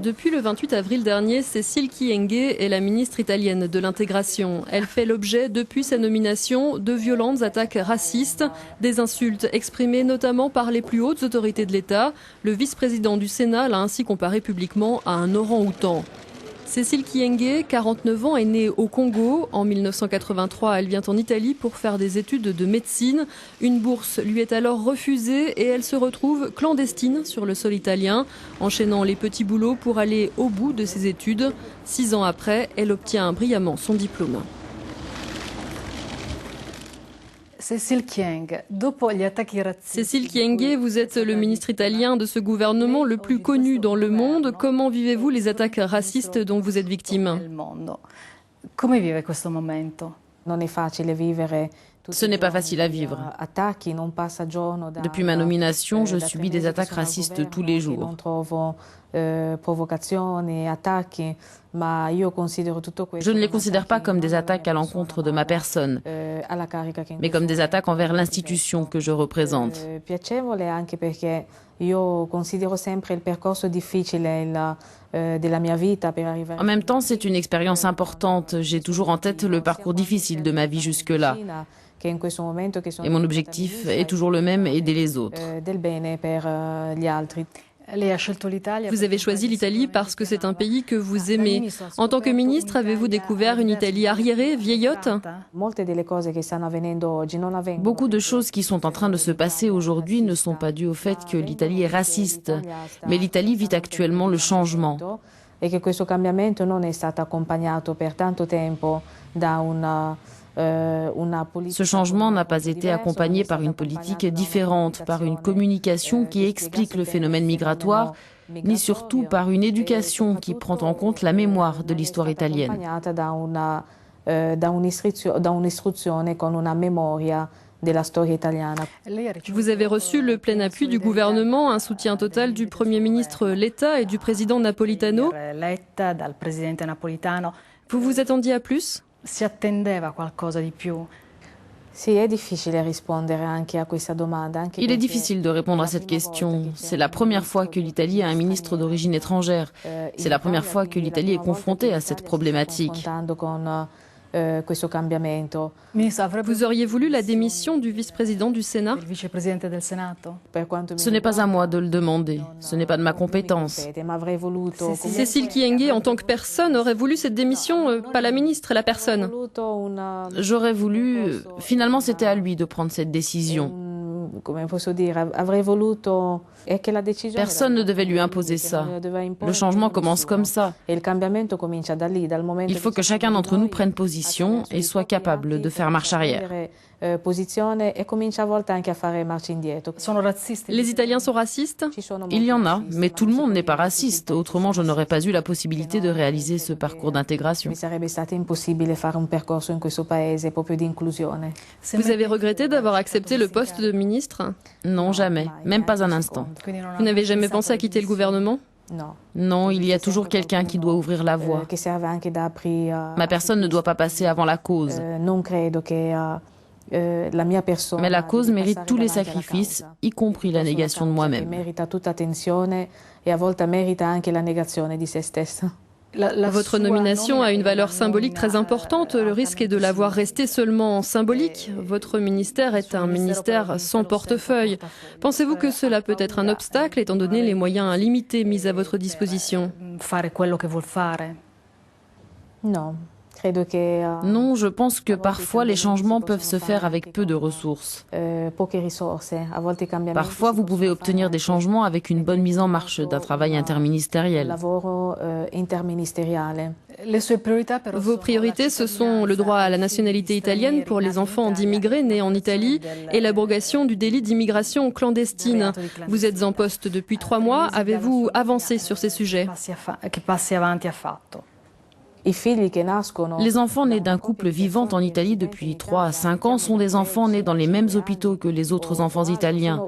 Depuis le 28 avril dernier, Cécile Kyenge est la ministre italienne de l'intégration. Elle fait l'objet, depuis sa nomination, de violentes attaques racistes, des insultes exprimées notamment par les plus hautes autorités de l'État. Le vice-président du Sénat l'a ainsi comparé publiquement à un orang-outan. Cécile Kyenge, 49 ans, est née au Congo. En 1983, elle vient en Italie pour faire des études de médecine. Une bourse lui est alors refusée et elle se retrouve clandestine sur le sol italien, enchaînant les petits boulots pour aller au bout de ses études. 6 ans après, elle obtient brillamment son diplôme. Cécile Kyenge, vous êtes le ministre italien de ce gouvernement le plus connu dans le monde. Comment vivez-vous les attaques racistes dont vous êtes victime? Ce n'est pas facile à vivre. Depuis ma nomination, je subis des attaques racistes tous les jours. Je ne les considère pas comme des attaques à l'encontre de ma personne, mais comme des attaques envers l'institution que je représente. En même temps, c'est une expérience importante. J'ai toujours en tête le parcours difficile de ma vie jusque-là. Et mon objectif est toujours le même, aider les autres. Vous avez choisi l'Italie parce que c'est un pays que vous aimez. En tant que ministre, avez-vous découvert une Italie arriérée, vieillotte? Beaucoup de choses qui sont en train de se passer aujourd'hui ne sont pas dues au fait que l'Italie est raciste, mais l'Italie vit actuellement le changement. Ce changement n'a pas été accompagné par une politique différente, par une communication qui explique le phénomène migratoire, ni surtout par une éducation qui prend en compte la mémoire de l'histoire italienne. Vous avez reçu le plein appui du gouvernement, un soutien total du Premier ministre Letta et du président Napolitano. Vous vous attendiez à plus? Il est difficile de répondre à cette question. C'est la première fois que l'Italie a un ministre d'origine étrangère. C'est la première fois que l'Italie est confrontée à cette problématique. Vous auriez voulu la démission du vice-président du Sénat? Ce n'est pas à moi de le demander. Ce n'est pas de ma compétence. Cécile Kyenge, en tant que personne, aurait voulu cette démission, pas la ministre, la personne. J'aurais voulu... Finalement, c'était à lui de prendre cette décision. Personne ne devait lui imposer ça. Le changement commence comme ça. Il faut que chacun d'entre nous prenne position et soit capable de faire marche arrière. Les Italiens sont racistes? Il y en a, mais tout le monde n'est pas raciste. Autrement, je n'aurais pas eu la possibilité de réaliser ce parcours d'intégration. Vous avez regretté d'avoir accepté le poste de ministre? Non, jamais. Même pas un instant. Vous n'avez jamais pensé à quitter le gouvernement? Non, il y a toujours quelqu'un qui doit ouvrir la voie. Ma personne ne doit pas passer avant la cause. Mais la cause mérite tous les sacrifices, y compris la négation de moi-même. Votre nomination a une valeur symbolique très importante. Le risque est de la voir rester seulement symbolique. Votre ministère est un ministère sans portefeuille. Pensez-vous que cela peut être un obstacle étant donné les moyens limités mis à votre disposition? Non, je pense que parfois les changements peuvent se faire avec peu de ressources. Parfois, vous pouvez obtenir des changements avec une bonne mise en marche d'un travail interministériel. Vos priorités, ce sont le droit à la nationalité italienne pour les enfants d'immigrés nés en Italie et l'abrogation du délit d'immigration clandestine. Vous êtes en poste depuis 3 mois. Avez-vous avancé sur ces sujets? Les enfants nés d'un couple vivant en Italie depuis 3 à 5 ans sont des enfants nés dans les mêmes hôpitaux que les autres enfants italiens.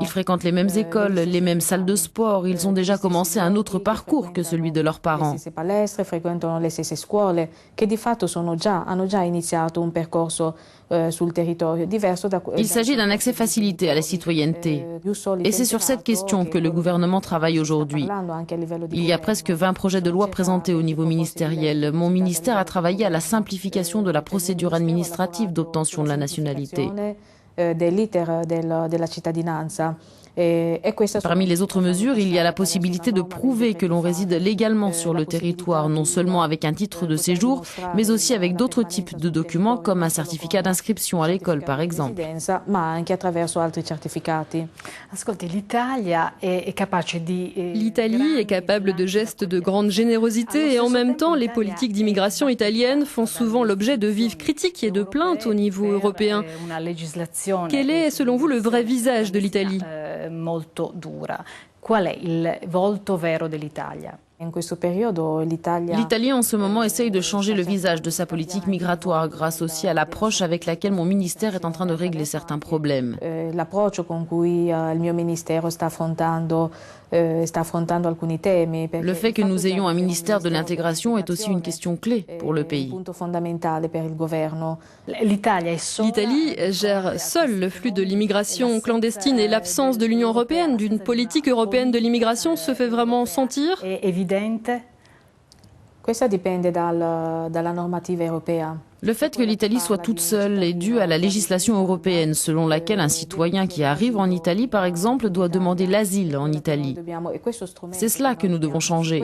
Ils fréquentent les mêmes écoles, les mêmes salles de sport. Ils ont déjà commencé un autre parcours que celui de leurs parents. Il s'agit d'un accès facilité à la citoyenneté. Et c'est sur cette question que le gouvernement travaille aujourd'hui. Il y a presque 20 projets de loi présentés au niveau ministériel. Mon ministère a travaillé à la simplification de la procédure administrative d'obtention de la nationalité. Parmi les autres mesures, il y a la possibilité de prouver que l'on réside légalement sur le territoire, non seulement avec un titre de séjour, mais aussi avec d'autres types de documents comme un certificat d'inscription à l'école, par exemple. L'Italie est capable de gestes de grande générosité et en même temps, les politiques d'immigration italiennes font souvent l'objet de vives critiques et de plaintes au niveau européen. Quel est, selon vous, le vrai visage de l'Italie ? Molto dura. Qual è il volto vero dell'Italia? L'Italie en ce moment essaye de changer le visage de sa politique migratoire grâce aussi à l'approche avec laquelle mon ministère est en train de régler certains problèmes. Le fait que nous ayons un ministère de l'intégration est aussi une question clé pour le pays. L'Italie gère seule le flux de l'immigration clandestine et l'absence de l'Union européenne, d'une politique européenne de l'immigration, se fait vraiment sentir ? Le fait que l'Italie soit toute seule est dû à la législation européenne, selon laquelle un citoyen qui arrive en Italie, par exemple, doit demander l'asile en Italie. C'est cela que nous devons changer.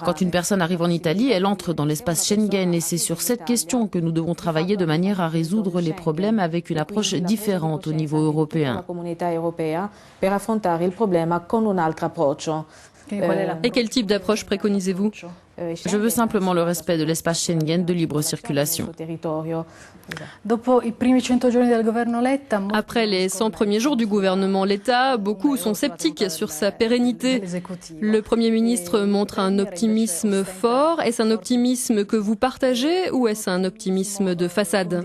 Quand une personne arrive en Italie, elle entre dans l'espace Schengen et c'est sur cette question que nous devons travailler de manière à résoudre les problèmes avec une approche différente au niveau européen. Et quel type d'approche préconisez-vous ? Je veux simplement le respect de l'espace Schengen de libre circulation. Après les 100 premiers jours du gouvernement Letta, beaucoup sont sceptiques sur sa pérennité. Le Premier ministre montre un optimisme fort. Est-ce un optimisme que vous partagez ou est-ce un optimisme de façade ?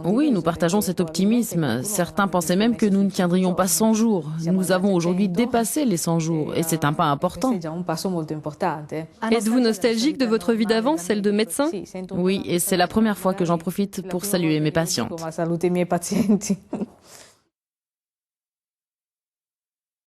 Oui, nous partageons cet optimisme. Certains pensaient même que nous ne tiendrions pas 100 jours. Nous avons aujourd'hui dépassé les 100 jours et c'est un pas important. Êtes-vous nostalgique de votre vie d'avant, celle de médecin ? Oui, et c'est la première fois que j'en profite pour saluer mes patientes.